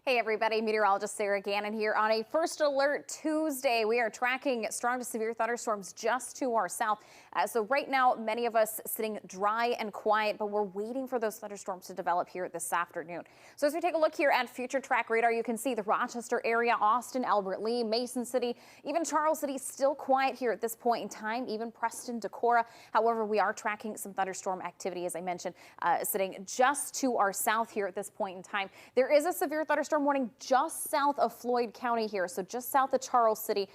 Hey everybody, meteorologist Sarah Gannon here on a First Alert Tuesday. We are tracking strong to severe thunderstorms just to our south. So right now, many of us sitting dry and quiet, but we're waiting for those thunderstorms to develop here this afternoon. So as we take a look here at future track radar, you can see the Rochester area, Austin, Albert Lee, Mason City, even Charles City still quiet here at this point in time, even Preston, Decorah. However, we are tracking some thunderstorm activity, as I mentioned, sitting just to our south here at this point in time. There is a severe thunderstorm warning just south of Floyd County here, so just south of Charles City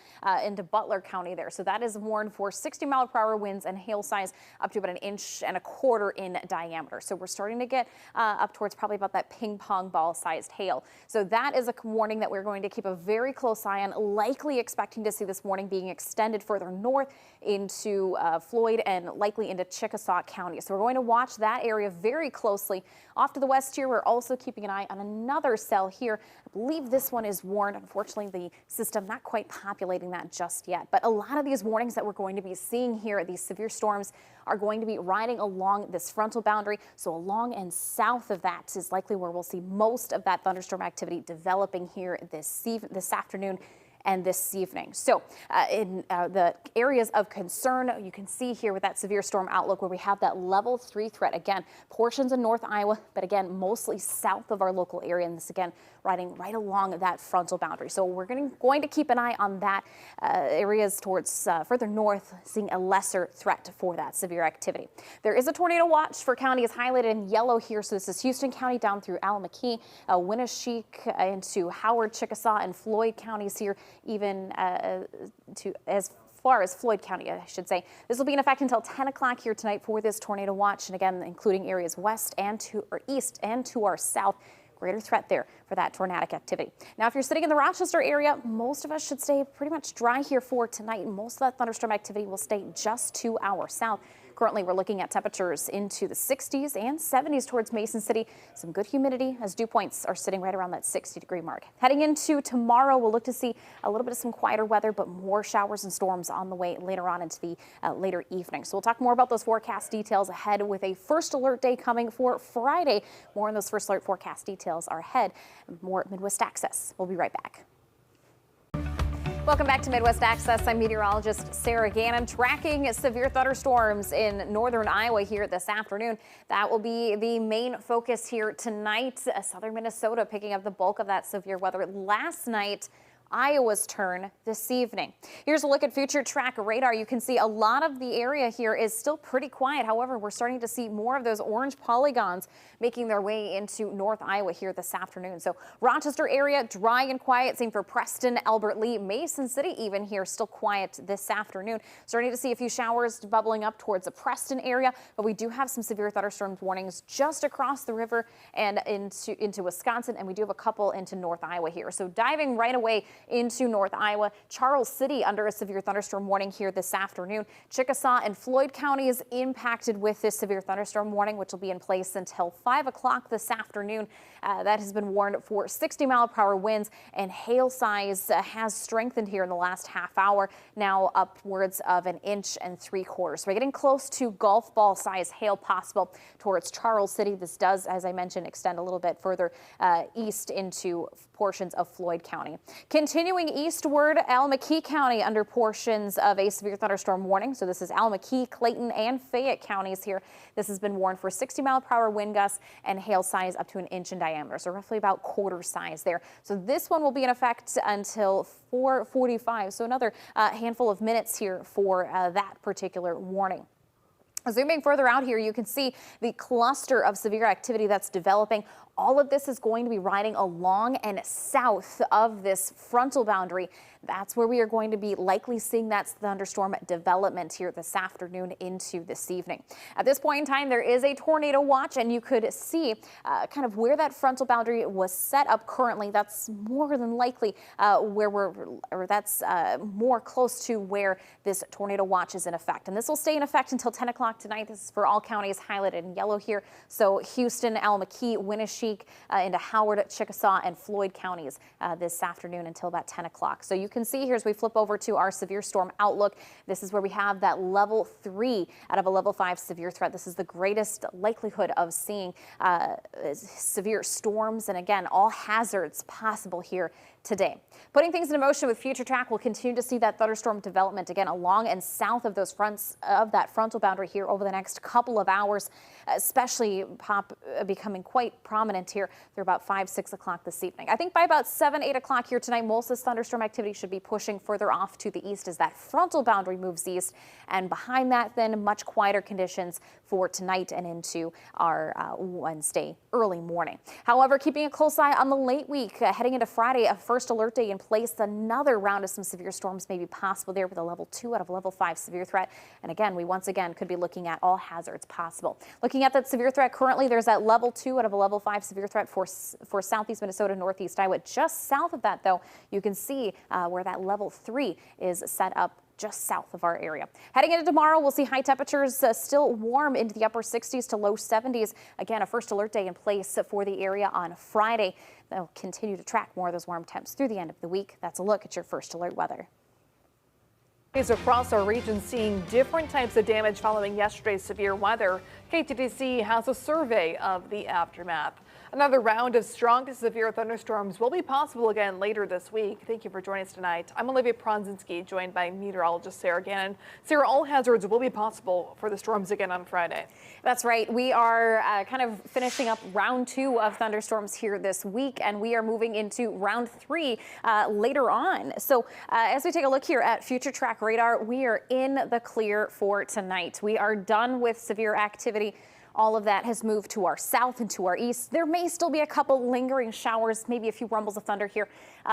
into Butler County there. So that is warned for 60-mile-per-hour winds and hail size up to about 1.25 inches in diameter. So we're starting to get up towards probably about that ping pong ball sized hail. So that is a warning that we're going to keep a very close eye on, likely expecting to see this warning being extended further north into Floyd and likely into Chickasaw County. So we're going to watch that area very closely. Off to the west here, we're also keeping an eye on another cell here. I believe this one is warned. Unfortunately, the system not quite populating that just yet. But a lot of these warnings that we're going to be seeing here, these severe storms, are going to be riding along this frontal boundary. So along and south of that is likely where we'll see most of that thunderstorm activity developing here this afternoon and this evening. So in the areas of concern, you can see here with that severe storm outlook where we have that level 3 threat. Again, portions of North Iowa, but again, mostly south of our local area. And this again, riding right along that frontal boundary. So we're going to keep an eye on that areas towards further north, seeing a lesser threat for that severe activity. There is a tornado watch for counties highlighted in yellow here. So this is Houston County down through Alameda, Winneshiek into Howard, Chickasaw, and Floyd counties here, even to as far as Floyd County, I should say. This will be in effect until 10 o'clock here tonight for this tornado watch, and again, including areas west and to our east and to our south. Greater threat there for that tornadic activity. Now, if you're sitting in the Rochester area, most of us should stay pretty much dry here for tonight, and most of that thunderstorm activity will stay just to our south. Currently, we're looking at temperatures into the 60s and 70s towards Mason City. Some good humidity as dew points are sitting right around that 60-degree mark. Heading into tomorrow, we'll look to see a little bit of some quieter weather, but more showers and storms on the way later on into the later evening. So we'll talk more about those forecast details ahead with a first alert day coming for Friday. More on those first alert forecast details are ahead. More Midwest Access. We'll be right back. Welcome back to Midwest Access. I'm meteorologist Sarah Gannon, tracking severe thunderstorms in northern Iowa here this afternoon. That will be the main focus here tonight. Southern Minnesota picking up the bulk of that severe weather last night. Iowa's turn this evening. Here's a look at future track radar. You can see a lot of the area here is still pretty quiet. However, we're starting to see more of those orange polygons making their way into North Iowa here this afternoon. So Rochester area dry and quiet. Same for Preston, Albert Lee, Mason City even here still quiet this afternoon. Starting to see a few showers bubbling up towards the Preston area, but we do have some severe thunderstorm warnings just across the river and into Wisconsin, and we do have a couple into North Iowa here. So diving right away into North Iowa, Charles City under a severe thunderstorm warning here this afternoon. Chickasaw and Floyd counties impacted with this severe thunderstorm warning, which will be in place until 5 o'clock this afternoon. That has been warned for 60-mile-per-hour winds, and hail size has strengthened here in the last half hour, now upwards of 1.75 inches. So we're getting close to golf ball size hail possible towards Charles City. This does, as I mentioned, extend a little bit further east into portions of Floyd County. Continuing eastward, Alameda County under portions of a severe thunderstorm warning. So this is Alameda, Clayton, and Fayette counties here. This has been warned for 60-mile-per-hour wind gusts and hail size up to 1 inch in diameter, so roughly about quarter size there. So this one will be in effect until 4:45, so another handful of minutes here for that particular warning. Zooming further out here, you can see the cluster of severe activity that's developing. All of this is going to be riding along and south of this frontal boundary. That's where we are going to be likely seeing that thunderstorm development here this afternoon into this evening. At this point in time, there is a tornado watch, and you could see kind of where that frontal boundary was set up currently. That's more than likely that's more close to where this tornado watch is in effect. And this will stay in effect until 10 o'clock tonight. This is for all counties highlighted in yellow here. So Houston, Alameda, Winneshiek, Cheek into Howard, Chickasaw, and Floyd counties this afternoon until about 10 o'clock. So you can see here as we flip over to our severe storm outlook, this is where we have that level 3 out of a level 5 severe threat. This is the greatest likelihood of seeing severe storms, and again, all hazards possible here today. Putting things into motion with Future Track, we'll continue to see that thunderstorm development again along and south of those fronts of that frontal boundary here over the next couple of hours, especially becoming quite prominent here through about 5, 6 o'clock this evening. I think by about 7, 8 o'clock here tonight, most of this thunderstorm activity should be pushing further off to the east as that frontal boundary moves east, and behind that then much quieter conditions for tonight and into our Wednesday early morning. However, keeping a close eye on the late week heading into Friday, a first alert day in place. Another round of some severe storms may be possible there with a level 2 out of level 5 severe threat. And again, we once again could be looking at all hazards possible. Looking at that severe threat currently, there's that level 2 out of a level 5 severe threat for southeast Minnesota, northeast Iowa. Just south of that, though, you can see where that level 3 is set up just south of our area. Heading into tomorrow, we'll see high temperatures still warm into the upper 60s to low 70s. Again, a first alert day in place for the area on Friday. They'll continue to track more of those warm temps through the end of the week. That's a look at your first alert weather. Across our region seeing different types of damage following yesterday's severe weather. KTTC has a survey of the aftermath. Another round of strong to severe thunderstorms will be possible again later this week. Thank you for joining us tonight. I'm Olivia Pronzinski, joined by meteorologist Sarah Gannon. Sarah, all hazards will be possible for the storms again on Friday. That's right. We are kind of finishing up round 2 of thunderstorms here this week, and we are moving into round 3 later on. So as we take a look here at Future Track radar, we are in the clear for tonight. We are done with severe activity. All of that has moved to our south and to our east. There may still be a couple lingering showers, maybe a few rumbles of thunder here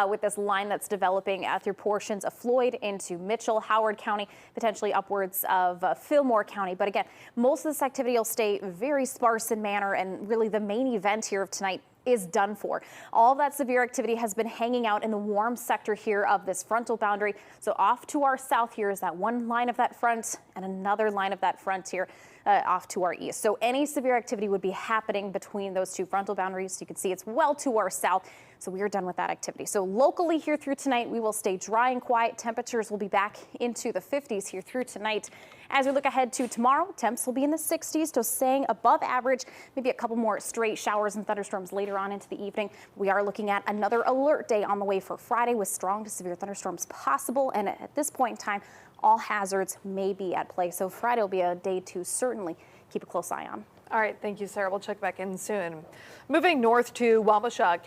with this line that's developing through portions of Floyd into Mitchell, Howard County, potentially upwards of Fillmore County. But again, most of this activity will stay very sparse in manner, and really the main event here of tonight is done for. All of that severe activity has been hanging out in the warm sector here of this frontal boundary. So off to our south here is that one line of that front and another line of that front here off to our east. So any severe activity would be happening between those two frontal boundaries. You can see it's well to our south. So we are done with that activity. So locally here through tonight, we will stay dry and quiet. Temperatures will be back into the 50s here through tonight. As we look ahead to tomorrow, temps will be in the 60s, so staying above average. Maybe a couple more straight showers and thunderstorms later on into the evening. We are looking at another alert day on the way for Friday with strong to severe thunderstorms possible. And at this point in time, all hazards may be at play. So Friday will be a day to certainly keep a close eye on. All right. Thank you, Sarah. We'll check back in soon. Moving north to Wabasha.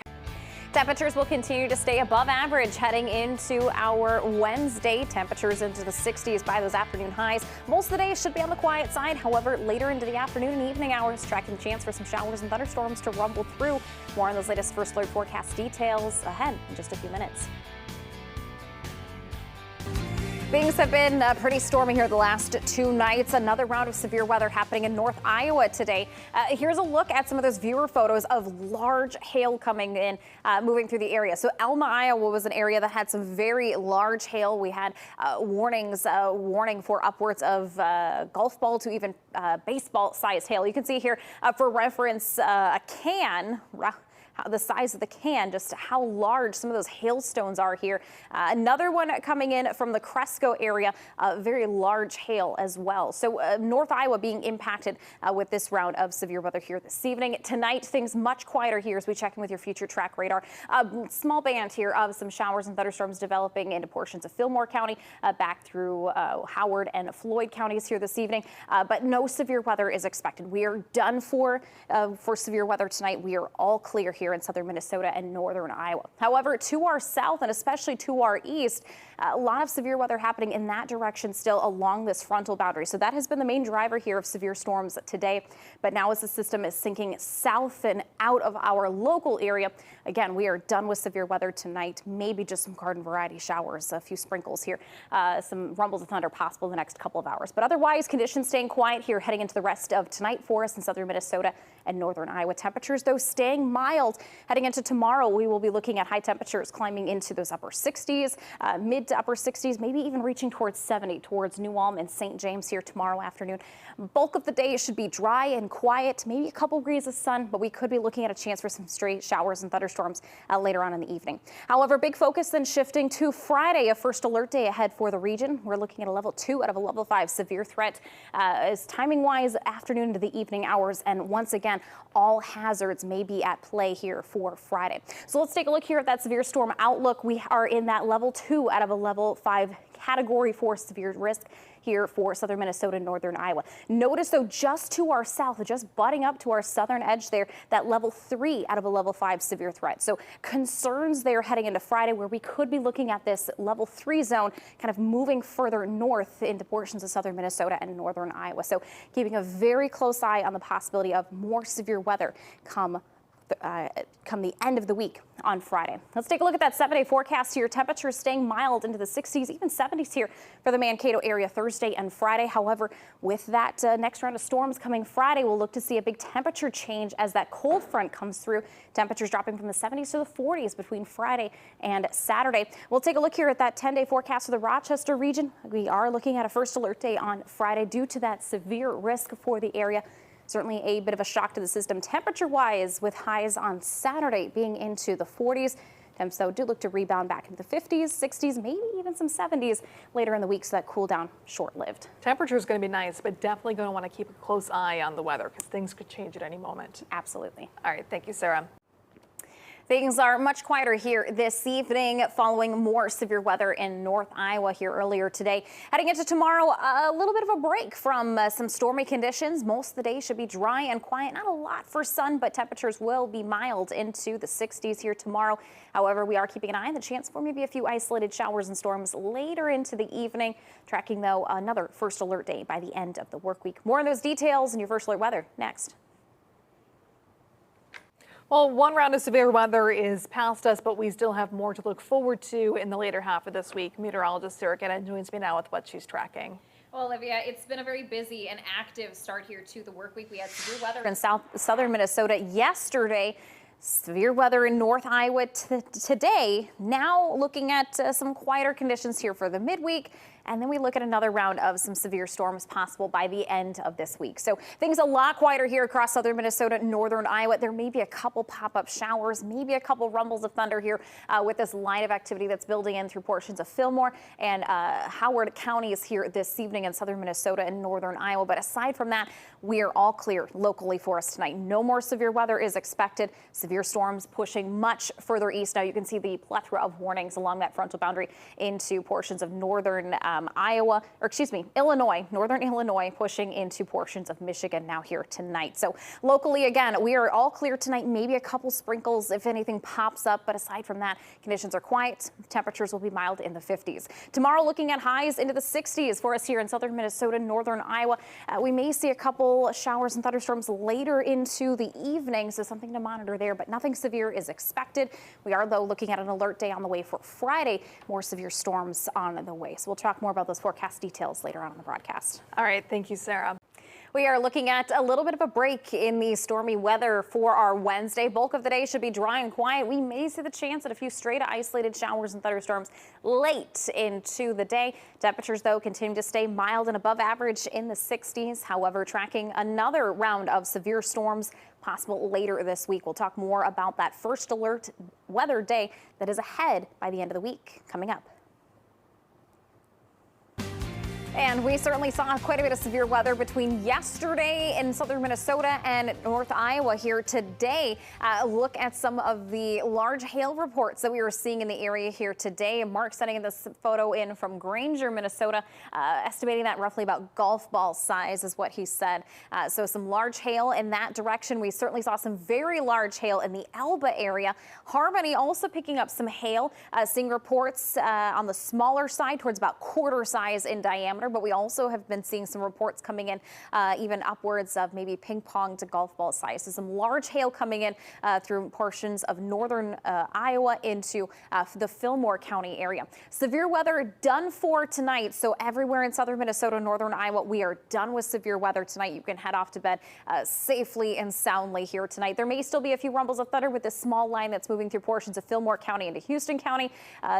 Temperatures will continue to stay above average heading into our Wednesday. Temperatures into the 60s by those afternoon highs. Most of the day should be on the quiet side. However, later into the afternoon and evening hours, tracking the chance for some showers and thunderstorms to rumble through. More on those latest first alert forecast details ahead in just a few minutes. Things have been pretty stormy here the last 2 nights. Another round of severe weather happening in North Iowa today. Here's a look at some of those viewer photos of large hail coming in, moving through the area. So Alma, Iowa was an area that had some very large hail. We had warning for upwards of golf ball to even baseball sized hail. You can see here for reference a can, the size of the can, just how large some of those hailstones are here. Another one coming in from the Cresco area, very large hail as well. So North Iowa being impacted with this round of severe weather here this evening. Tonight, things much quieter here as we check in with your Future Track radar. Small band here of some showers and thunderstorms developing into portions of Fillmore County, back through Howard and Floyd counties here this evening. But no severe weather is expected. We are done for severe weather tonight. We are all clear here in southern Minnesota and northern Iowa. However, to our south and especially to our east, a lot of severe weather happening in that direction still along this frontal boundary. So that has been the main driver here of severe storms today. But now as the system is sinking south and out of our local area, again, we are done with severe weather tonight. Maybe just some garden variety showers, a few sprinkles here, some rumbles of thunder possible in the next couple of hours. But otherwise, conditions staying quiet here heading into the rest of tonight for us in southern Minnesota and northern Iowa. Temperatures, though, staying mild. Heading into tomorrow, we will be looking at high temperatures climbing into those upper 60s, mid to upper 60s, maybe even reaching towards 70 towards New Ulm and St. James here tomorrow afternoon. Bulk of the day should be dry and quiet, maybe a couple degrees of sun, but we could be looking at a chance for some stray showers and thunderstorms later on in the evening. However, big focus then shifting to Friday, a first alert day ahead for the region. We're looking at a level 2 out of a level 5 severe threat as timing wise afternoon to the evening hours. And once again, all hazards may be at play here for Friday. So let's take a look here at that severe storm outlook. We are in that level 2 out of a level 5 category 4 severe risk here for southern Minnesota and northern Iowa. Notice, though, just to our south, just butting up to our southern edge there, that level 3 out of a level 5 severe threat. So concerns there heading into Friday, where we could be looking at this level 3 zone kind of moving further north into portions of southern Minnesota and northern Iowa. So keeping a very close eye on the possibility of more severe weather come the end of the week on Friday. Let's take a look at that 7-day forecast here. Temperatures staying mild into the 60s, even 70s here for the Mankato area Thursday and Friday. However, with that next round of storms coming Friday, we'll look to see a big temperature change as that cold front comes through. Temperatures dropping from the 70s to the 40s between Friday and Saturday. We'll take a look here at that 10-day forecast for the Rochester region. We are looking at a first alert day on Friday due to that severe risk for the area. Certainly a bit of a shock to the system temperature-wise, with highs on Saturday being into the 40s. Temps, though, do look to rebound back into the 50s, 60s, maybe even some 70s later in the week, so that cool down short-lived. Temperature is going to be nice, but definitely going to want to keep a close eye on the weather because things could change at any moment. Absolutely. All right. Thank you, Sarah. Things are much quieter here this evening following more severe weather in North Iowa here earlier today. Heading into tomorrow, a little bit of a break from some stormy conditions. Most of the day should be dry and quiet. Not a lot for sun, but temperatures will be mild into the 60s here tomorrow. However, we are keeping an eye on the chance for maybe a few isolated showers and storms later into the evening. Tracking, though, another first alert day by the end of the work week. More on those details in your first alert weather next. Well, one round of severe weather is past us, but we still have more to look forward to in the later half of this week. Meteorologist Sarah Gannon joins me now with what she's tracking. Well, Olivia, it's been a very busy and active start here to the work week. We had severe weather in southern Minnesota yesterday. Severe weather in North Iowa today. Now looking at some quieter conditions here for the midweek. And then we look at another round of some severe storms possible by the end of this week. So things a lot quieter here across southern Minnesota, northern Iowa. There may be a couple pop-up showers, maybe a couple rumbles of thunder here with this line of activity that's building in through portions of Fillmore and Howard counties here this evening in southern Minnesota and northern Iowa. But aside from that, we are all clear locally for us tonight. No more severe weather is expected. Severe storms pushing much further east. Now you can see the plethora of warnings along that frontal boundary into portions of northern Illinois, northern Illinois, pushing into portions of Michigan now here tonight. So locally, again, we are all clear tonight. Maybe a couple sprinkles if anything pops up. But aside from that, conditions are quiet. Temperatures will be mild in the 50s. Tomorrow, looking at highs into the 60s for us here in southern Minnesota, northern Iowa. We may see a couple showers and thunderstorms later into the evening, so something to monitor there, but nothing severe is expected. We are, though, looking at an alert day on the way for Friday. More severe storms on the way. So we'll talk more about those forecast details later on in the broadcast. All right. Thank you, Sarah. We are looking at a little bit of a break in the stormy weather for our Wednesday. Bulk of the day should be dry and quiet. We may see the chance at a few stray to isolated showers and thunderstorms late into the day. Temperatures, though, continue to stay mild and above average in the 60s. However, tracking another round of severe storms possible later this week. We'll talk more about that first alert weather day that is ahead by the end of the week coming up. And we certainly saw quite a bit of severe weather between yesterday in southern Minnesota and North Iowa here today. Look at some of the large hail reports that we were seeing in the area here today. Mark sending this photo in from Granger, Minnesota, estimating that roughly about golf ball size is what he said. So some large hail in that direction. We certainly saw some very large hail in the Elba area. Harmony also picking up some hail, seeing reports on the smaller side towards about quarter size in diameter. thunder, but we also have been seeing some reports coming in even upwards of maybe ping pong to golf ball size. So some large hail coming in through portions of northern Iowa into the Fillmore County area. Severe weather done for tonight. So everywhere in southern Minnesota, northern Iowa, we are done with severe weather tonight. You can head off to bed safely and soundly here tonight. There may still be a few rumbles of thunder with this small line that's moving through portions of Fillmore County into Houston County,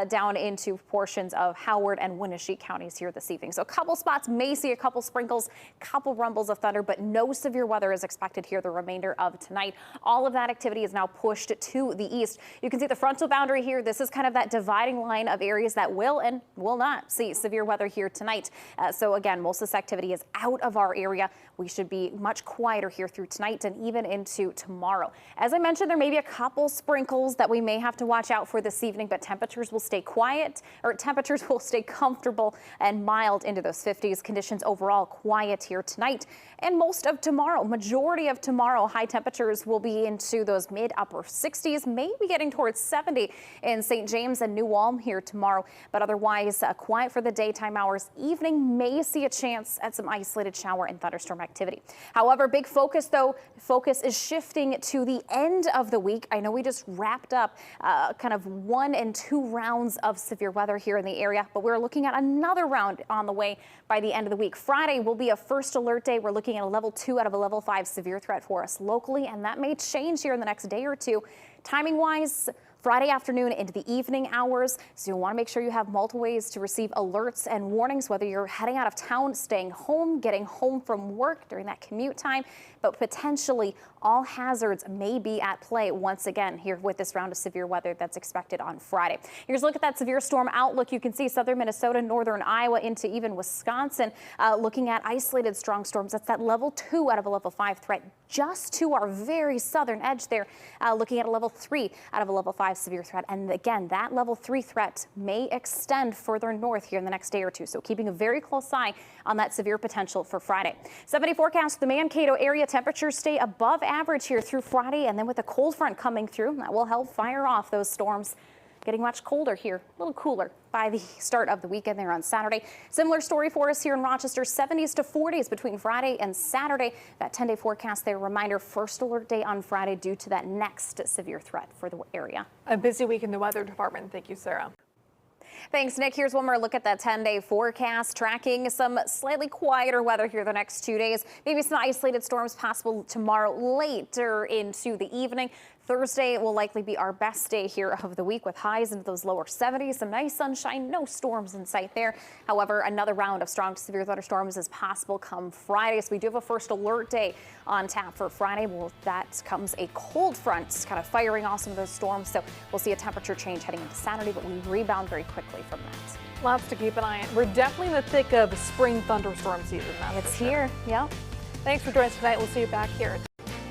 down into portions of Howard and Winnebago counties here this evening. So a couple spots may see a couple sprinkles, couple rumbles of thunder, but no severe weather is expected here the remainder of tonight. All of that activity is now pushed to the east. You can see the frontal boundary here. This is kind of that dividing line of areas that will and will not see severe weather here tonight. So again, most of this activity is out of our area. We should be much quieter here through tonight and even into tomorrow. As I mentioned, there may be a couple sprinkles that we may have to watch out for this evening, but temperatures will stay quiet, or temperatures will stay comfortable and mild into those 50s. Conditions overall quiet here tonight and most of tomorrow. Majority of tomorrow, high temperatures will be into those mid upper 60s, maybe getting towards 70 in St. James and New Ulm here tomorrow, but otherwise quiet for the daytime hours. Evening may see a chance at some isolated shower and thunderstorm activity. However, big focus is shifting to the end of the week. I know we just wrapped up kind of 1 and 2 rounds of severe weather here in the area, but we're looking at another round on the way by the end of the week. Friday will be a first alert day. We're looking at a level 2 out of a level 5 severe threat for us locally, and that may change here in the next day or two. Timing wise, Friday afternoon into the evening hours. So you want to make sure you have multiple ways to receive alerts and warnings, whether you're heading out of town, staying home, getting home from work during that commute time. But potentially all hazards may be at play once again here with this round of severe weather that's expected on Friday. Here's a look at that severe storm outlook. You can see southern Minnesota, northern Iowa into even Wisconsin, looking at isolated strong storms. That's that level 2 out of a level 5 threat just to our very southern edge there, looking at a level 3 out of a level 5 severe threat. And again, that level 3 threat may extend further north here in the next day or two. So keeping a very close eye on that severe potential for Friday. 70 forecast, the Mankato area temperatures stay above average here through Friday. And then with a cold front coming through, that will help fire off those storms. Getting much colder here, a little cooler by the start of the weekend there on Saturday. Similar story for us here in Rochester, 70s to 40s between Friday and Saturday. That 10-day forecast there, reminder, first alert day on Friday due to that next severe threat for the area. A busy week in the weather department. Thank you, Sarah. Thanks, Nick. Here's one more look at that 10-day forecast, tracking some slightly quieter weather here the next 2 days. Maybe some isolated storms possible tomorrow later into the evening. Thursday will likely be our best day here of the week with highs into those lower 70s. Some nice sunshine, no storms in sight there. However, another round of strong to severe thunderstorms is possible come Friday. So we do have a first alert day on tap for Friday. Well, that comes a cold front kind of firing off some of those storms. So we'll see a temperature change heading into Saturday, but we rebound very quickly from that. Lots to keep an eye on. We're definitely in the thick of spring thunderstorm season. It's here. Yeah. Thanks for joining us tonight. We'll see you back here.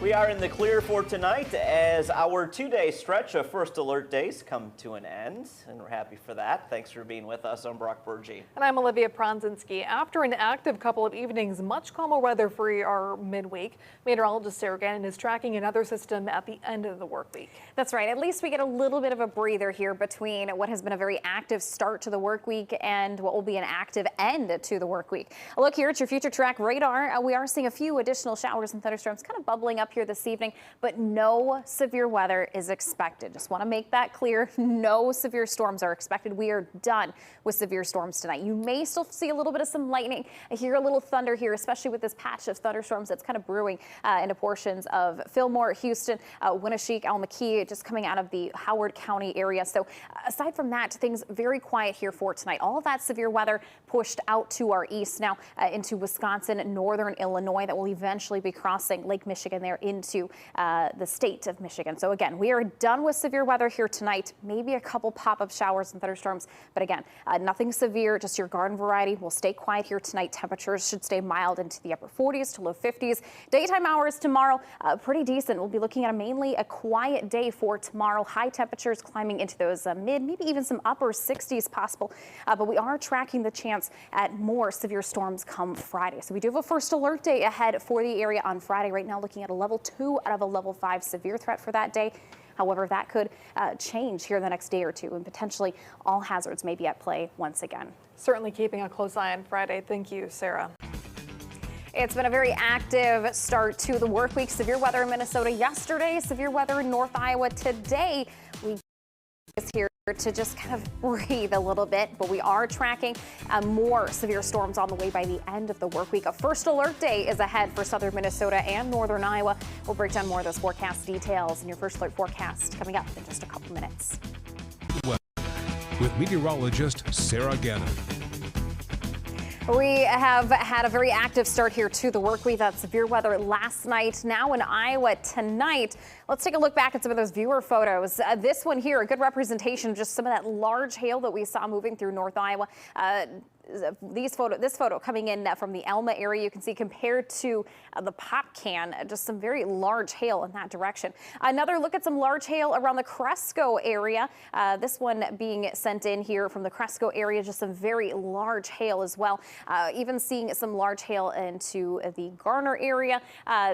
We are in the clear for tonight as our 2-day stretch of first alert days come to an end, and we're happy for that. Thanks for being with us. I'm Brock Burgee. And I'm Olivia Pronzinski. After an active couple of evenings, much calmer weather for our midweek. Meteorologist Sarah Gannon is tracking another system at the end of the work week. That's right. At least we get a little bit of a breather here between what has been a very active start to the work week and what will be an active end to the work week. A look here at your future track radar. We are seeing a few additional showers and thunderstorms kind of bubbling up here this evening, but no severe weather is expected. Just want to make that clear. No severe storms are expected. We are done with severe storms tonight. You may still see a little bit of some lightning. I hear a little thunder here, especially with this patch of thunderstorms that's kind of brewing into portions of Fillmore, Houston, Winnebago, Almaquee, just coming out of the Howard County area. So aside from that, things very quiet here for tonight. All of that severe weather pushed out to our east now into Wisconsin, northern Illinois. That will eventually be crossing Lake Michigan there into the state of Michigan. So again, we are done with severe weather here tonight. Maybe a couple pop-up showers and thunderstorms, but again, nothing severe, just your garden variety. Will stay quiet here tonight. Temperatures should stay mild into the upper 40s to low 50s. Daytime hours tomorrow, pretty decent. We'll be looking at mainly a quiet day for tomorrow. High temperatures climbing into those mid, maybe even some upper 60s possible, but we are tracking the chance at more severe storms come Friday. So we do have a first alert day ahead for the area on Friday. Right now looking at a level 2 out of a level 5 severe threat for that day. However, that could change here the next day or two, and potentially all hazards may be at play once again. Certainly keeping a close eye on Friday. Thank you, Sarah. It's been a very active start to the work week. Severe weather in Minnesota yesterday, severe weather in North Iowa today. We is here to just kind of breathe a little bit, but we are tracking more severe storms on the way by the end of the work week. A first alert day is ahead for southern Minnesota and northern Iowa. We'll break down more of those forecast details in your first alert forecast coming up in just a couple minutes. With meteorologist Sarah Gannon. We have had a very active start here to the work week. That severe weather last night, now in Iowa tonight. Let's take a look back at some of those viewer photos. This one here, a good representation of just some of that large hail that we saw moving through North Iowa. This photo coming in from the Elma area, you can see compared to the pop can, just some very large hail in that direction. Another look at some large hail around the Cresco area. This one being sent in here from the Cresco area, just some very large hail as well. Even seeing some large hail into the Garner area.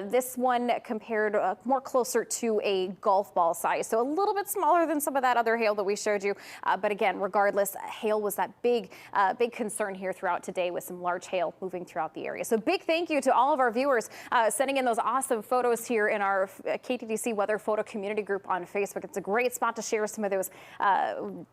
This one compared more closer to a golf ball size, so a little bit smaller than some of that other hail that we showed you. But again, regardless, hail was that big concern here throughout today with some large hail moving throughout the area. So big thank you to all of our viewers sending in those awesome photos here in our KTDC Weather Photo Community Group on Facebook. It's a great spot to share some of those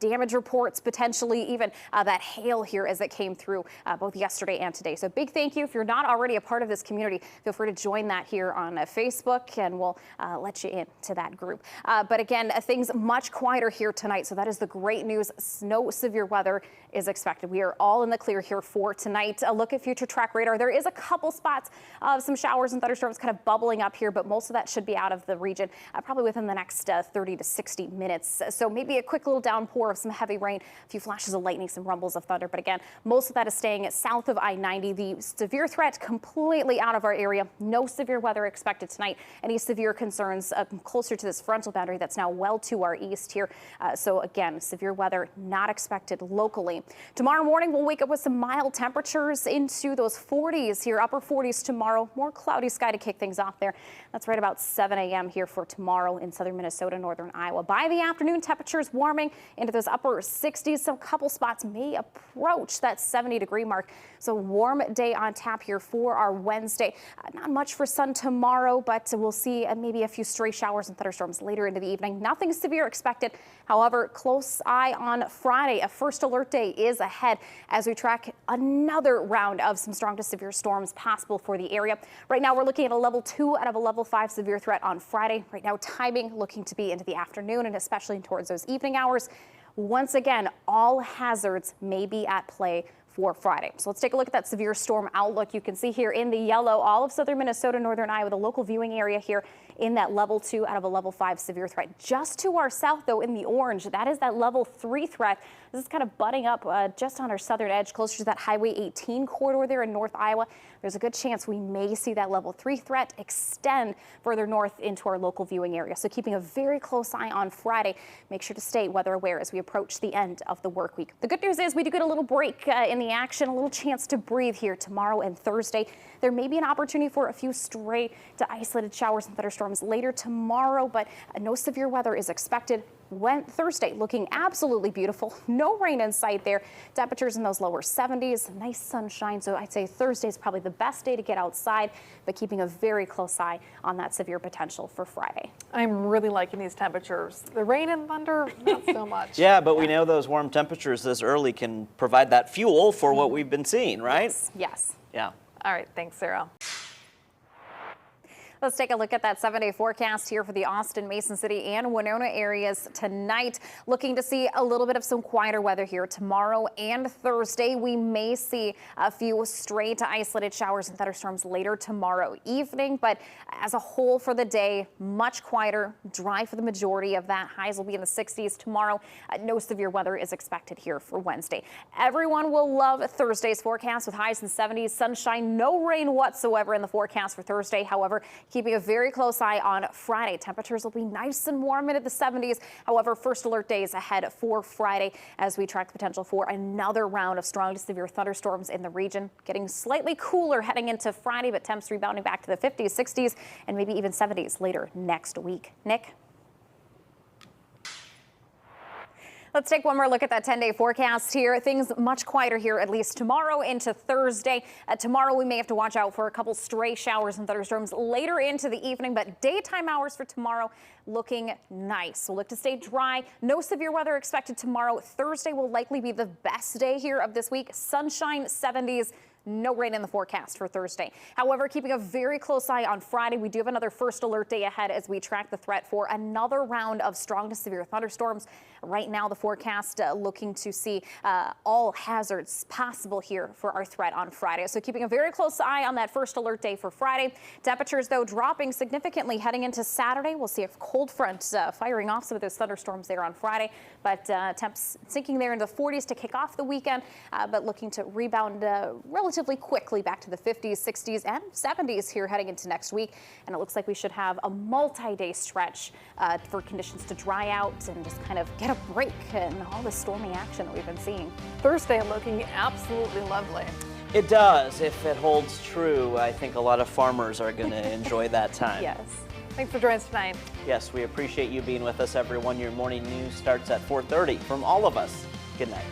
damage reports, potentially even that hail here as it came through both yesterday and today. So big thank you. If you're not already a part of this community, feel free to join that here on Facebook, and we'll let you into that group. But again, things much quieter here tonight. So that is the great news. No severe weather is expected. We are all in the clear here for tonight. A look at future track radar. There is a couple spots of some showers and thunderstorms kind of bubbling up here, but most of that should be out of the region probably within the next 30 to 60 minutes. So maybe a quick little downpour of some heavy rain, a few flashes of lightning, some rumbles of thunder. But again, most of that is staying south of I-90. The severe threat completely out of our area. No severe weather expected tonight. Any severe concerns closer to this frontal boundary that's now well to our east here. So again, severe weather not expected locally. Tomorrow morning, we'll wake up with some mild temperatures into those 40s here, upper 40s tomorrow. More cloudy sky to kick things off there. That's right about 7 a.m. here for tomorrow in southern Minnesota, northern Iowa. By the afternoon, temperatures warming into those upper 60s. Some couple spots may approach that 70-degree mark. So warm day on tap here for our Wednesday. Not much for sun tomorrow, but we'll see maybe a few stray showers and thunderstorms later into the evening. Nothing severe expected. However, close eye on Friday. A first alert day is ahead as we track another round of some strong to severe storms possible for the area. Right now, we're looking at a level 2 out of a level 5 severe threat on Friday. Right now, timing looking to be into the afternoon and especially towards those evening hours. Once again, all hazards may be at play for Friday. So let's take a look at that severe storm outlook. You can see here in the yellow, all of southern Minnesota, northern Iowa, the local viewing area here in that level 2 out of a level 5 severe threat. Just to our south, though, in the orange, that is that level 3 threat. This is kind of butting up just on our southern edge, closer to that Highway 18 corridor there in North Iowa. There's a good chance we may see that level 3 threat extend further north into our local viewing area. So keeping a very close eye on Friday. Make sure to stay weather aware as we approach the end of the work week. The good news is we do get a little break in the action, a little chance to breathe here tomorrow and Thursday. There may be an opportunity for a few stray to isolated showers and thunderstorms later tomorrow, but no severe weather is expected. Thursday looking absolutely beautiful. No rain in sight there. Temperatures in those lower 70s. Nice sunshine. So I'd say Thursday is probably the best day to get outside, but keeping a very close eye on that severe potential for Friday. I'm really liking these temperatures. The rain and thunder, not so much. Yeah, but we know those warm temperatures this early can provide that fuel for what we've been seeing, right? Yes. Yeah. All right. Thanks, Sarah. Let's take a look at that 7-day forecast here for the Austin, Mason City, and Winona areas tonight. Looking to see a little bit of some quieter weather here tomorrow and Thursday. We may see a few stray to isolated showers and thunderstorms later tomorrow evening, but as a whole for the day, much quieter, dry for the majority of that. Highs will be in the 60s tomorrow. No severe weather is expected here for Wednesday. Everyone will love Thursday's forecast with highs in the 70s, sunshine, no rain whatsoever in the forecast for Thursday. However, keeping a very close eye on Friday. Temperatures will be nice and warm into the 70s. However, first alert days ahead for Friday as we track the potential for another round of strong to severe thunderstorms in the region. Getting slightly cooler heading into Friday, but temps rebounding back to the 50s, 60s, and maybe even 70s later next week. Nick? Let's take one more look at that 10-day forecast here. Things much quieter here, at least tomorrow into Thursday. Tomorrow we may have to watch out for a couple stray showers and thunderstorms later into the evening, but daytime hours for tomorrow looking nice. We'll look to stay dry. No severe weather expected tomorrow. Thursday will likely be the best day here of this week. Sunshine, 70s. No rain in the forecast for Thursday. However, keeping a very close eye on Friday, we do have another first alert day ahead as we track the threat for another round of strong to severe thunderstorms. Right now, the forecast looking to see all hazards possible here for our threat on Friday. So keeping a very close eye on that first alert day for Friday. Temperatures, though, dropping significantly heading into Saturday. We'll see a cold front firing off some of those thunderstorms there on Friday, but temps sinking there into the 40s to kick off the weekend, but looking to rebound relatively quickly back to the 50s, 60s, and 70s here heading into next week. And it looks like we should have a multi-day stretch for conditions to dry out and just kind of get a break in all the stormy action that we've been seeing. Thursday looking absolutely lovely. It does. If it holds true, I think a lot of farmers are going to enjoy that time. Yes. Thanks for joining us tonight. Yes, we appreciate you being with us, everyone. Your morning news starts at 4:30. From all of us, good night.